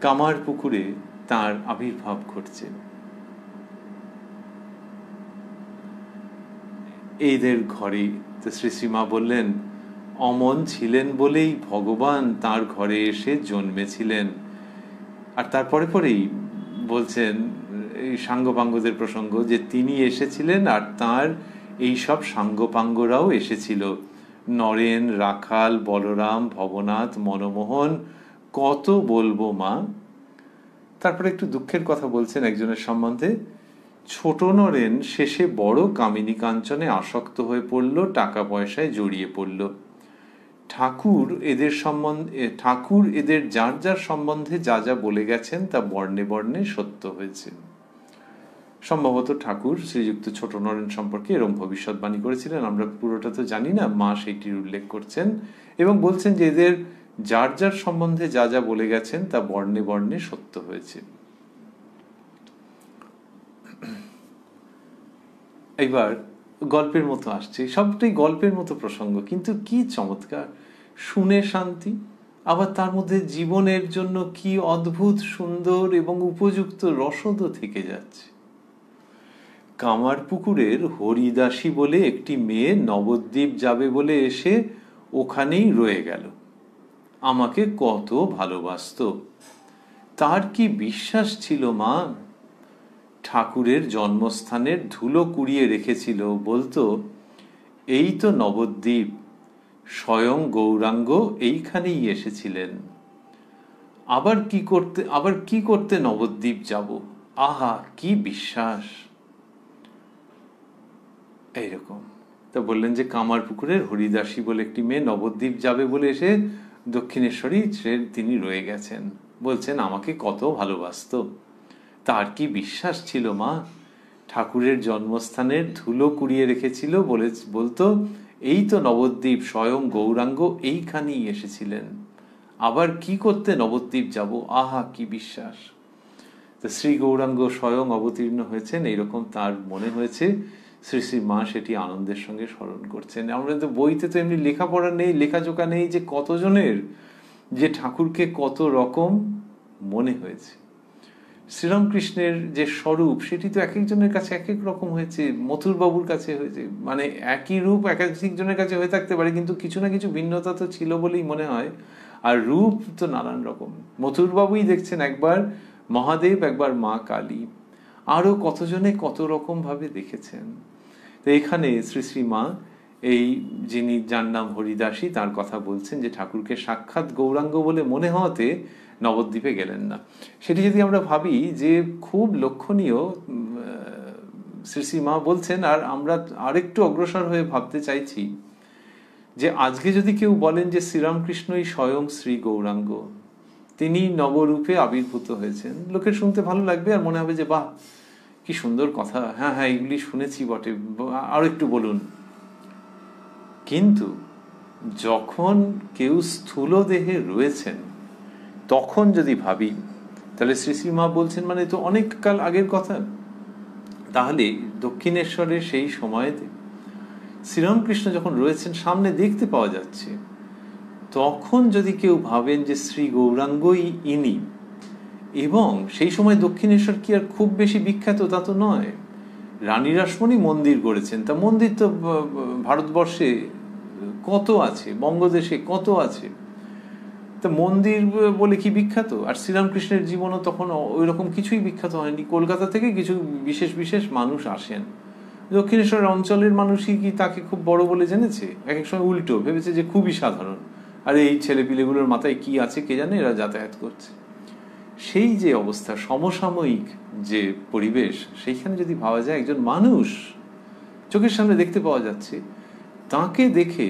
Speaker 1: কামার পুকুরে তার আবির্ভাব ঘটছে। এইদের ঘরে তো শ্রীমা বললেন, অমন ছিলেন বলেই ভগবান তার ঘরে এসে জন্মেছিলেন। আর তারপরে পরেই বলছেন এই সাঙ্গপাঙ্গদের প্রসঙ্গ, যে তিনি এসেছিলেন আর তার এই সব সাঙ্গপাঙ্গরাও এসেছিল। নরেন, রাখাল, বলরাম, ভবনাথ, মনমোহন, কত বলবো মা। তারপরে একটু দুঃখের কথা বলছেন একজনের সম্বন্ধে, ছোট নরেন শেষে বড় কামিনী কাঞ্চনে আসক্ত হয়ে পড়ল, টাকা পয়সায় জড়িয়ে পড়ল। ঠাকুর এদের যার যার সম্বন্ধে যা যা বলে গেছেন তা বর্ণে বর্ণে সত্য হয়েছে। সম্ভবত ঠাকুর শ্রীযুক্ত ছোট নরেন সম্পর্কে এরকম ভবিষ্যৎবাণী করেছিলেন, আমরা পুরোটা তো জানি না। মা সেইটির উল্লেখ করছেন এবং বলছেন যে এদের যার যার সম্বন্ধে যা যা বলে গেছেন তা বর্ণে বর্ণে সত্য হয়েছে। এবার গল্পের মতো আসছে, সবটাই গল্পের মতো প্রসঙ্গ, কিন্তু কি চমৎকার, শুনে শান্তি, আবার তার মধ্যে জীবনের জন্য কি অদ্ভুত সুন্দর এবং উপযুক্ত রসদও থেকে যাচ্ছে। কামারপুকুরের হরিদাসী বলে একটি মেয়ে নবদ্বীপ যাবে বলে এসে ওখানেই রয়ে গেল। আমাকে কত ভালোবাসতো, তার কি বিশ্বাস ছিল মা। ঠাকুরের জন্মস্থানের ধুলো কুড়িয়ে রেখেছিল, বলতো এই তো নবদ্বীপ, স্বয়ং গৌরাঙ্গ এইখানেই এসেছিলেন। আবার কি করতে নবদ্বীপ যাব, আহা কি বিশ্বাস। এইরকম তা বললেন যে কামারপুকুরের হরিদাসী বলে একটি মেয়ে নবদ্বীপ যাবে বলে এসে দক্ষিণেশ্বরী তিনি রয়ে গেছেন। বলছেন আমাকে কত ভালোবাসতো, তার কি বিশ্বাস ছিল মা। ঠাকুরের জন্মস্থানের ধুলো কুড়িয়ে রেখেছিল, বলতো এই তো নবদ্বীপ, স্বয়ং গৌরাঙ্গ এইখানেই এসেছিলেন। আবার কি করতে নবদ্বীপ যাব, আহা কি বিশ্বাস। তো শ্রী গৌরাঙ্গ স্বয়ং অবতীর্ণ হয়েছেন, এইরকম তার মনে হয়েছে। শ্রী শ্রী মা সেটি আনন্দের সঙ্গে স্মরণ করছেন। আমরা তো বইতে তো এমনি লেখাপড়া নেই, লেখাজোকা নেই যে কতজনের যে ঠাকুরকে কত রকম মনে হয়েছে। শ্রীরামকৃষ্ণের যে স্বরূপ সেটি তো এক একজনের কাছে এক এক রকম হয়েছে। মথুর বাবুর কাছে হয়েছে, মানে একই রূপ একাধিকজনের কাছে হয়ে থাকতে পারে, কিন্তু কিছু না কিছু ভিন্নতা তো ছিল বলেই মনে হয়। আর রূপ তো নানান রকম। মথুর বাবুই দেখছেন একবার মহাদেব, একবার মা কালী, আরো কতজনে কত রকম ভাবে দেখেছেন। তো এখানে শ্রী শ্রী মা এই যার নাম হরিদাসী তার কথা বলছেন যে ঠাকুরকে সাক্ষাৎ গৌরাঙ্গ বলে মনে হওয়াতে নবদ্বীপে গেলেন না। সেটি যদি আমরা ভাবি যে খুব লক্ষণীয়, শ্রী শ্রী মা বলছেন। আর আমরা আরেকটু অগ্রসর হয়ে ভাবতে চাইছি যে আজকে যদি কেউ বলেন যে শ্রীরামকৃষ্ণই স্বয়ং শ্রী গৌরাঙ্গ, তিনি নবরূপে আবির্ভূত হয়েছেন, লোকের শুনতে ভালো লাগবে আর মনে হবে যে বাহ কি সুন্দর কথা, হ্যাঁ হ্যাঁ এগুলি শুনেছি বটে, আর একটু বলুন। কিন্তু যখন কেউ স্থূল দেহে রয়েছেন তখন যদি ভাবি, তাহলে শ্রী শ্রী মা বলছেন মানে তো অনেক কাল আগের কথা। তাহলে দক্ষিণেশ্বরের সেই সময়তে শ্রীরামকৃষ্ণ যখন রয়েছেন সামনে দেখতে পাওয়া যাচ্ছে, তখন যদি কেউ ভাবেন যে শ্রী গৌরাঙ্গই ইনি, এবং সেই সময় দক্ষিণেশ্বর কি আর খুব বেশি বিখ্যাত তা তো নয়। রানী রাসমণি মন্দির গড়েছেন, তা মন্দির তো ভারতবর্ষে কত আছে, বঙ্গদেশে কত আছে, তা মন্দির বলে কি বিখ্যাত? আর শ্রীরামকৃষ্ণের জীবনও তখন ওই রকম কিছুই বিখ্যাত হয়নি। কলকাতা থেকে কিছু বিশেষ বিশেষ মানুষ আসেন, দক্ষিণেশ্বরের অঞ্চলের মানুষই কি তাকে খুব বড় বলে জেনেছে? এক এক সময় উল্টো ভেবেছে যে খুবই সাধারণ, আর এই ছেলেপিলেগুলোর মাথায় কি আছে কে জানে, এরা যাতায়াত করছে। সেই যে অবস্থা, সমসাময়িক যে পরিবেশ, সেইখানে যদি ভাবা যায় একজন মানুষ চোখের সামনে দেখতে পাওয়া যাচ্ছে, তাকে দেখে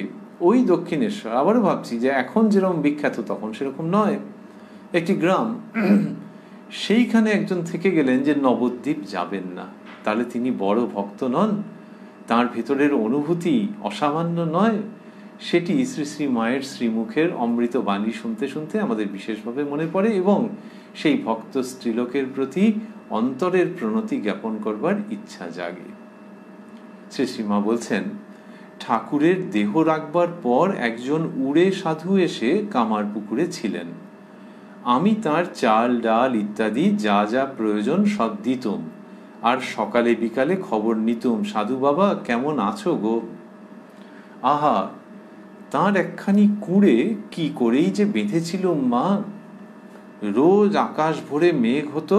Speaker 1: ওই দক্ষিণেশ্বর, আবারও ভাবছি যে এখন যেরকম বিখ্যাত তখন সেরকম নয়, একটি গ্রাম, সেইখানে একজন থেকে গেলেন যে নবদ্বীপ যাবেন না, তাহলে তিনি বড় ভক্ত নন? তার ভেতরের অনুভূতি অসামান্য নয়? সেটি শ্রী শ্রী মায়ের শ্রীমুখের অমৃত বাণী শুনতে শুনতে আমাদের বিশেষভাবে মনে পড়ে, এবং সেই ভক্ত স্ত্রীলোকের প্রতি অন্তরের প্রণতি জ্ঞাপন করবার ইচ্ছা জাগে। শ্রী শ্রী মা বলছেন, ঠাকুরের দেহ রাখবার পর একজন উড়ে সাধু এসে কামারপুকুরে ছিলেন। আমি তার চাল ডাল ইত্যাদি যা যা প্রয়োজন সব দিতুম, আর সকালে বিকালে খবর নিতুম, সাধু বাবা কেমন আছো গো। আহা, তার একখানি কুঁড়ে কি করেই যে বেঁধেছিল মা। রোজ আকাশ ভরে মেঘ হতো,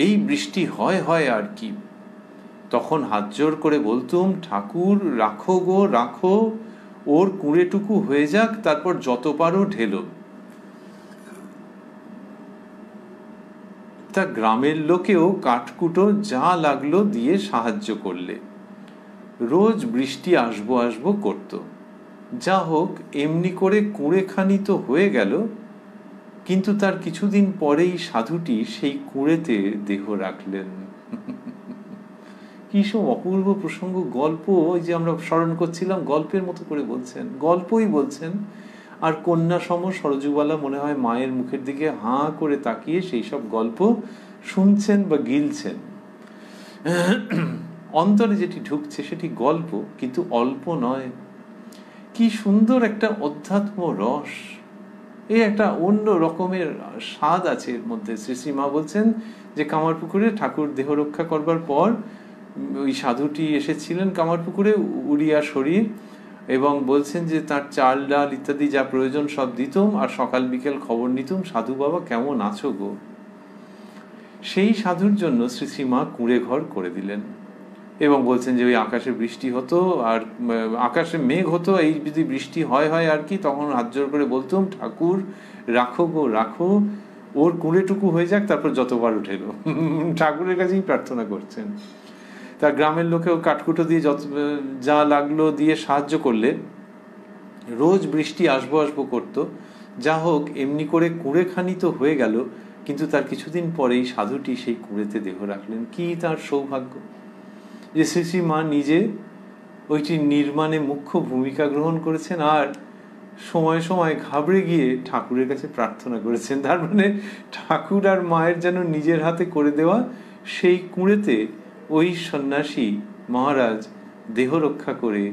Speaker 1: এই বৃষ্টি হয় হয় আর কি। তখন হাত জোর করে বলতুম, ঠাকুর রাখো গো রাখো, ওর কুঁড়েটুকু হয়ে যাক, তারপর যত পারো ঢেলো। তা গ্রামের লোকেও কাঠকুটো যা লাগলো দিয়ে সাহায্য করলে। রোজ বৃষ্টি আসবো আসবো করত। যা হোক, এমনি করে কুঁড়েখানি তো হয়ে গেল, কিন্তু তার কিছুদিন পরেই সাধুটি সেই কুঁড়েতে দেহ রাখলেন। কি সব অপূর্ব প্রসঙ্গ! গল্প, ওই যে আমরা স্মরণ করছিলাম, গল্পের মতো করে বলছেন, গল্পই বলছেন। আর কন্যা সম সরজুবালা মনে হয় মায়ের মুখের দিকে হাঁ করে তাকিয়ে সেই সব গল্প শুনছেন বা গিলছেন। অন্তরে যেটি ঢুকছে সেটি গল্প, কিন্তু অল্প নয়। কি সুন্দর একটা অধ্যাত্ম রস, এই একটা অন্য রকমের স্বাদ আছে এর মধ্যে। শ্রী শ্রী মা বলছেন যে কামারপুকুরে ঠাকুর দেহ রক্ষা করবার পর ওই সাধুটি এসেছিলেন কামারপুকুরে, উড়িয়া শরীর, এবং বলছেন যে তার চাল ডাল ইত্যাদি যা প্রয়োজন সব দিতুম, আর সকাল বিকেল খবর নিতুম, সাধু বাবা কেমন আছো গো। সেই সাধুর জন্য শ্রী শ্রী মা কুঁড়ে ঘর করে দিলেন, এবং বলছেন যে ওই আকাশে বৃষ্টি হতো, আর আকাশে মেঘ হতো, এই যদি বৃষ্টি হয় আর কি, তখন হাত জোর করে বলতুম, ঠাকুর রাখো গো রাখো, ওর কুঁড়েটুকু হয়ে যাক, তারপর যতবার উঠেলো। ঠাকুরের কাছেই প্রার্থনা করছেন। তার গ্রামের লোকেও কাঠকুটো দিয়ে যা লাগলো দিয়ে সাহায্য করলে। রোজ বৃষ্টি আসবো আসবো করতো। যা হোক, এমনি করে কুঁড়েখানি তো হয়ে গেল, কিন্তু তার কিছুদিন পরেই সাধুটি সেই কুঁড়েতে দেহ রাখলেন। কি তার সৌভাগ্য যে শ্রী শ্রী মা নিজে ওইটি নির্মাণে মুখ্য ভূমিকা গ্রহণ করেছেন, আর সময় সময় ঘাবড়ে গিয়ে ঠাকুরের কাছে প্রার্থনা করেছেন। তার মানে ঠাকুর আর মায়ের যেন নিজের হাতে করে দেওয়া সেই কুঁড়েতে ওই সন্ন্যাসী মহারাজ দেহ রক্ষা করে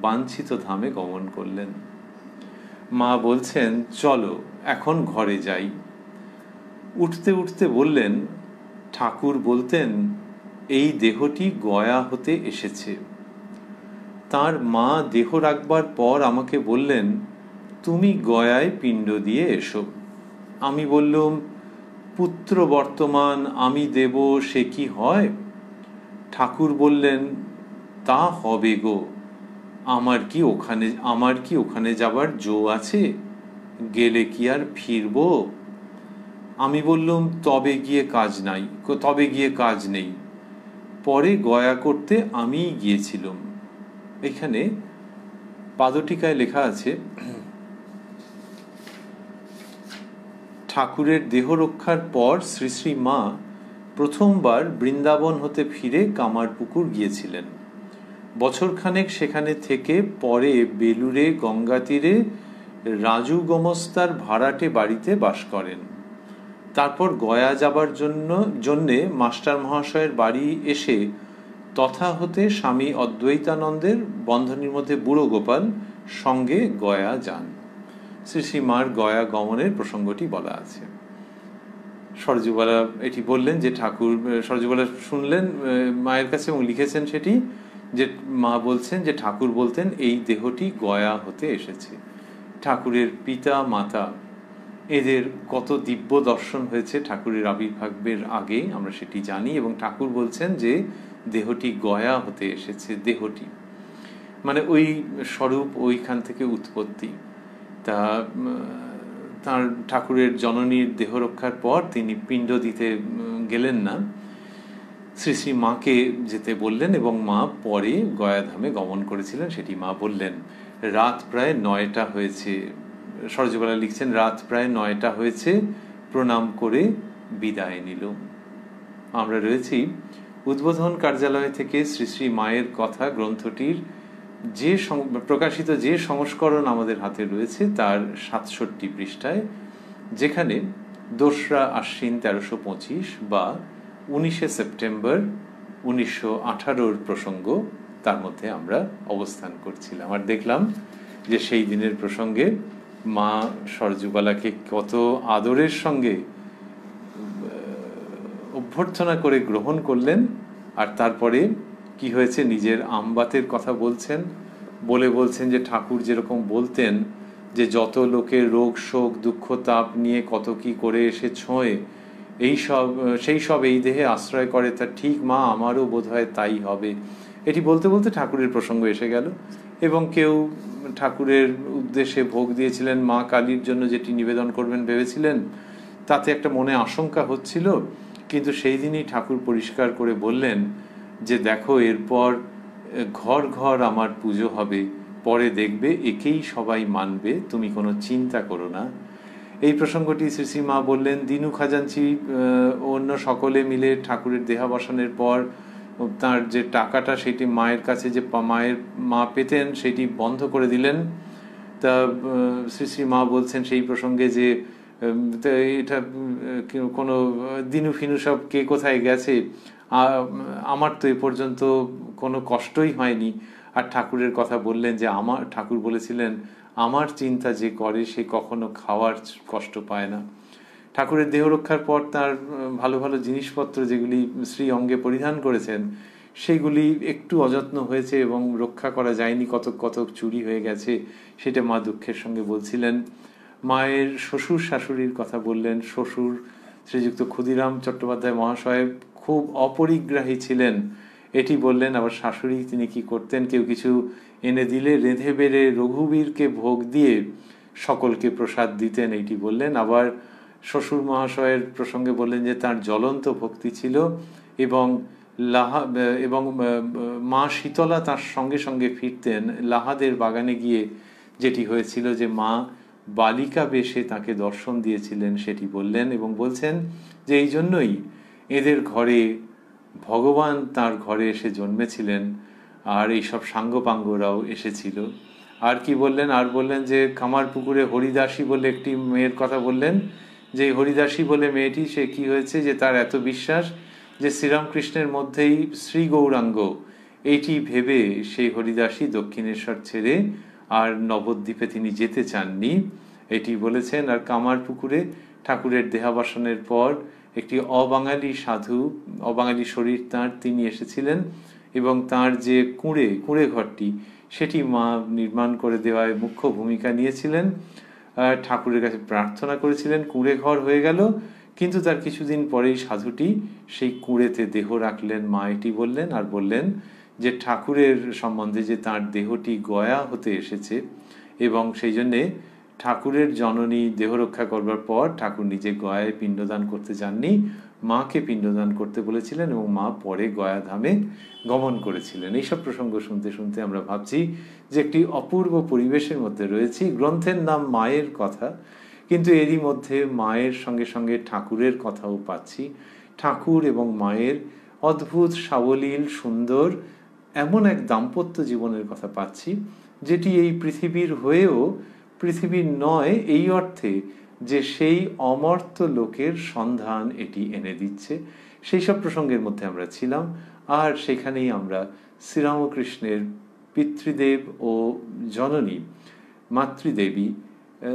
Speaker 1: বাঞ্ছিত ধামে গমন করলেন। মা বলছেন, চলো এখন ঘরে যাই। উঠতে উঠতে বললেন, ঠাকুর বলতেন এই দেহটি গয়া হতে এসেছে। তার মা দেহ রাখবার পর আমাকে বললেন, তুমি গয়ায় পিণ্ড দিয়ে এসো। আমি বললুম, পুত্র বর্তমান আমি দেব, সে কি হয়? ঠাকুর বললেন, তা হবে গো, আমার কি ওখানে যাবার জো আছে? গেলে কি আর ফিরবো? আমি বললুম, তবে গিয়ে কাজ নেই। পরে গয়া করতে আমিই গিয়েছিলাম। এখানে পাদটিকায় লেখা আছে, ঠাকুরের দেহ রক্ষার পর শ্রী শ্রী মা প্রথমবার বৃন্দাবন হতে ফিরে কামারপুকুর গিয়েছিলেন। বছরখানেক সেখানে থেকে পরে বেলুড়ে গঙ্গা তীরে রাজু গোমস্তার ভাড়াটে বাড়িতে বাস করেন। তারপর গয়া যাবার জন্যে মাস্টার মহাশয়ের বাড়ি এসে তথা হতে স্বামী অদ্বৈতানন্দের, বন্ধনীর মধ্যে বুড়ো গোপাল, সঙ্গে গয়া যান। শ্রী শ্রী মার গয়া গমনের প্রসঙ্গটি বলা আছে। সরজুবালা এটি বললেন যে সরজুবালা শুনলেন মায়ের কাছে এবং লিখেছেন সেটি, যে মা বলছেন যে ঠাকুর বলতেন এই দেহটি গয়া হতে এসেছে। ঠাকুরের পিতা মাতা এদের কত দিব্য দর্শন হয়েছে ঠাকুরের আবির্ভাবের আগে, আমরা সেটি জানি, এবং ঠাকুর বলছেন যে দেহটি গয়া হতে এসেছে। দেহটি মানে ওই স্বরূপ, ওইখান থেকে উৎপত্তি। তা তার ঠাকুরের জননীর দেহ রক্ষার পর তিনি পিণ্ড দিতে গেলেন না, শ্রী শ্রী মাকে যেতে বললেন, এবং মা পরে গয়াধামে গমন করেছিলেন, সেটি মা বললেন। রাত প্রায় 9টা হয়েছে। সরজুবালা লিখছেন, রাত প্রায় 9টা হয়েছে, প্রণাম করে বিদায় নিল। আমরা রয়েছি উদ্বোধন কার্যালয় থেকে শ্রী শ্রী মায়ের কথা গ্রন্থটির যে প্রকাশিত যে সংস্করণ আমাদের হাতে রয়েছে তার 67 পৃষ্ঠায়, যেখানে 2রা আশ্বিন 1325 বা 19শে সেপ্টেম্বর 1918 প্রসঙ্গ, তার মধ্যে আমরা অবস্থান করছিলাম। আর দেখলাম যে সেই দিনের প্রসঙ্গে মা সরজুবালাকে কত আদরের সঙ্গে অভ্যর্থনা করে গ্রহণ করলেন, আর তারপরে কি হয়েছে নিজের আমবাতের কথা বলছেন, বলছেন যে ঠাকুর যেরকম বলতেন যে যত লোকের রোগ শোক দুঃখ তাপ নিয়ে কত কি করে এসে ছোঁয়, সেই সব এই দেহে আশ্রয় করে, তা ঠিক মা আমারও বোধ হয় তাই হবে। এটি বলতে বলতে ঠাকুরের প্রসঙ্গ এসে গেল, এবং কেউ ঠাকুরের উদ্দেশ্যে ভোগ দিয়েছিলেন, মা কালীর জন্য যেটি নিবেদন করবেন ভেবেছিলেন, তাতে একটা মনে আশঙ্কা হচ্ছিল, কিন্তু সেই দিনই ঠাকুর পরিষ্কার করে বললেন যে দেখো, এরপর ঘর ঘর আমার পুজো হবে, পরে দেখবে একেই সবাই মানবে, তুমি কোনো চিন্তা করো না। এই প্রসঙ্গটি শ্রী শ্রী মা বললেন। দিনু খাজাঞ্চি অন্য সকলে মিলে ঠাকুরের দেহাবসানের পর তার যে টাকাটা সেটি মায়ের কাছে যে মা পেতেন সেটি বন্ধ করে দিলেন। তা শ্রী শ্রী মা বলছেন সেই প্রসঙ্গে যে এটা কোনো দিনু ফিনু সব কে কোথায় গেছে, আমার তো এ পর্যন্ত কোনো কষ্টই হয়নি। আর ঠাকুরের কথা বললেন যে ঠাকুর বলেছিলেন আমার চিন্তা যে করে সে কখনো খাওয়ার কষ্ট পায় না। ঠাকুরের দেহ রক্ষার পর তার ভালো ভালো জিনিসপত্র যেগুলি শ্রী অঙ্গে পরিধান করেছেন সেগুলি একটু অযত্ন হয়েছে এবং রক্ষা করা যায়নি, কতক কতক চুরি হয়ে গেছে, সেটা মা দুঃখের সঙ্গে বলছিলেন। মায়ের শ্বশুর শাশুড়ির কথা বললেন। শ্বশুর শ্রীযুক্ত ক্ষুদিরাম চট্টোপাধ্যায় মহাশয় খুব অপরিগ্রাহী ছিলেন এটি বললেন। আবার শাশুড়ি তিনি কি করতেন, কেউ কিছু এনে দিলে রেঁধে বেড়ে রঘুবীরকে ভোগ দিয়ে সকলকে প্রসাদ দিতেন, এইটি বললেন। আবার শ্বশুর মহাশয়ের প্রসঙ্গে বললেন যে তার জ্বলন্ত ভক্তি ছিল এবং মা শীতলা তার সঙ্গে সঙ্গে ফিরতেন। লাহাদের বাগানে গিয়ে যেটি হয়েছিল যে মা বালিকা বেশে তাকে দর্শন দিয়েছিলেন সেটি বললেন এবং বলছেন যে এই জন্যই এদের ঘরে ভগবান তার ঘরে এসে জন্মেছিলেন আর এইসব সাঙ্গপাঙ্গরাও এসেছিল। আর কি বললেন, আর বললেন যে কামারপুকুরে হরিদাসী বলে একটি মেয়ের কথা বললেন, যে হরিদাসী বলে মেয়েটি সে কি হয়েছে যে তার এত বিশ্বাস যে শ্রীরামকৃষ্ণের মধ্যেই শ্রী গৌরাঙ্গ, এইটি ভেবে সেই হরিদাসী দক্ষিণেশ্বর ছেড়ে আর নবদ্বীপে তিনি যেতে চাননি, এটি বলেছেন। আর কামারপুকুরে ঠাকুরের দেহাবসানের পর একটি অবাঙালি সাধু, অবাঙালি শরীর তাঁর, তিনি এসেছিলেন এবং তার যে কুঁড়ে ঘরটি সেটি মা নির্মাণ করে দেওয়ায় মুখ্য ভূমিকা নিয়েছিলেন। ঠাকুরের কাছে প্রার্থনা করেছিলেন, কুঁড়ে ঘর হয়ে গেল, কিন্তু তার কিছুদিন পরেই সাধুটি সেই কুঁড়েতে দেহ রাখলেন, মা এটি বললেন। আর বললেন যে ঠাকুরের সম্বন্ধে যে তার দেহটি গয়া হতে এসেছে এবং সেই জন্যে ঠাকুরের জননী দেহ রক্ষা করবার পর ঠাকুর নিজে গয়ায় পিণ্ডদান করতে যাননি, মাকে পিণ্ডদান করতে বলেছিলেন এবং মা পরে গয়া ধামে গমন করেছিলেন। এইসব প্রসঙ্গ শুনতে শুনতে আমরা ভাবছি যে একটি অপূর্ব পরিবেশের মধ্যে রয়েছি। গ্রন্থের নাম মায়ের কথা, কিন্তু এরই মধ্যে মায়ের সঙ্গে সঙ্গে ঠাকুরের কথাও পাচ্ছি। ঠাকুর এবং মায়ের অদ্ভুত সাবলীল সুন্দর এমন এক দাম্পত্য জীবনের কথা পাচ্ছি যেটি এই পৃথিবীর হয়েও পৃথিবীর নয়, এই অর্থে যে সেই অমর্ত্য লোকের সন্ধান এটি এনে দিচ্ছে। সেই সব প্রসঙ্গের মধ্যে আমরা ছিলাম। আর সেখানেই আমরা শ্রীরামকৃষ্ণের পিতৃদেব ও জননী মাতৃদেবী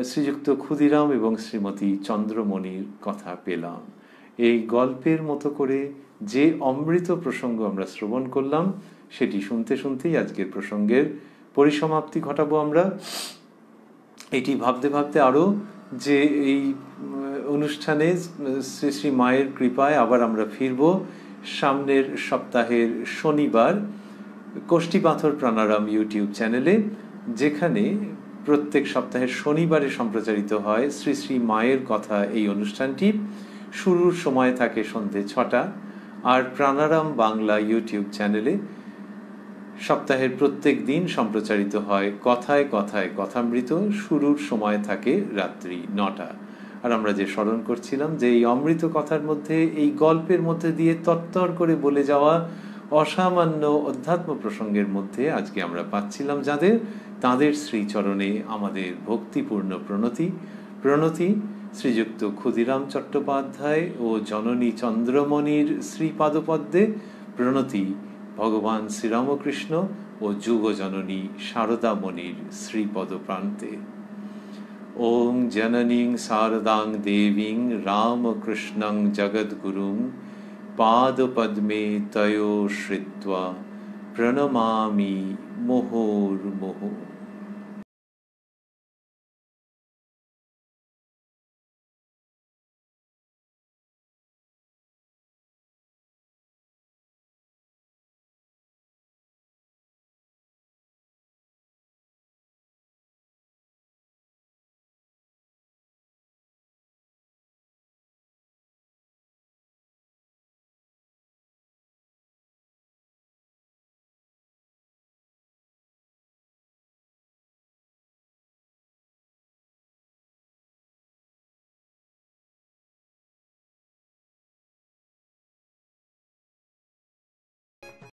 Speaker 1: শ্রীযুক্ত ক্ষুদিরাম এবং শ্রীমতী চন্দ্রমণির কথা পেলাম। এই গল্পের মতো করে যে অমৃত প্রসঙ্গ আমরা শ্রবণ করলাম সেটি শুনতে শুনতেই আজকের প্রসঙ্গের পরিসমাপ্তি ঘটাবো আমরা। এটি ভাবতে ভাবতে আরও যে এই অনুষ্ঠানে শ্রী শ্রী মায়ের কৃপায় আবার আমরা ফিরব সামনের সপ্তাহের শনিবার কোষ্ঠীপাথর প্রাণারাম ইউটিউব চ্যানেলে, যেখানে প্রত্যেক সপ্তাহের শনিবারে সম্প্রচারিত হয় শ্রী শ্রী মায়ের কথা। এই অনুষ্ঠানটি শুরুর সময় থাকে সন্ধ্যে 6টা, আর প্রাণারাম বাংলা ইউটিউব চ্যানেলে সপ্তাহের প্রত্যেক দিন সম্প্রচারিত হয় কথায় কথায় কথামৃত, শুরুর সময় থাকে রাত্রি 9টা। আর আমরা যে স্মরণ করছিলাম যে এই অমৃত কথার মধ্যে, এই গল্পের মধ্যে দিয়ে তত্তর করে বলে যাওয়া অসামান্য অধ্যাত্ম প্রসঙ্গের মধ্যে আজকে আমরা পাচ্ছিলাম যাদের, তাঁদের শ্রীচরণে আমাদের ভক্তিপূর্ণ প্রণতি শ্রীযুক্ত ক্ষুদিরাম চট্টোপাধ্যায় ও জননী চন্দ্রমণির শ্রীপাদপদ্মে, প্রণতি ভগবান শ্রীরামকৃষ্ণ ও যুগজননী শারদামণির শ্রীপদপ্রান্তে। ওং জননীং শারদাং দেবীং রামকৃষ্ণং জগদ্গুরুং পাদপদ্মে তয়োশ্রিত্বা প্রণমামি মুহুর্মুহুঃ।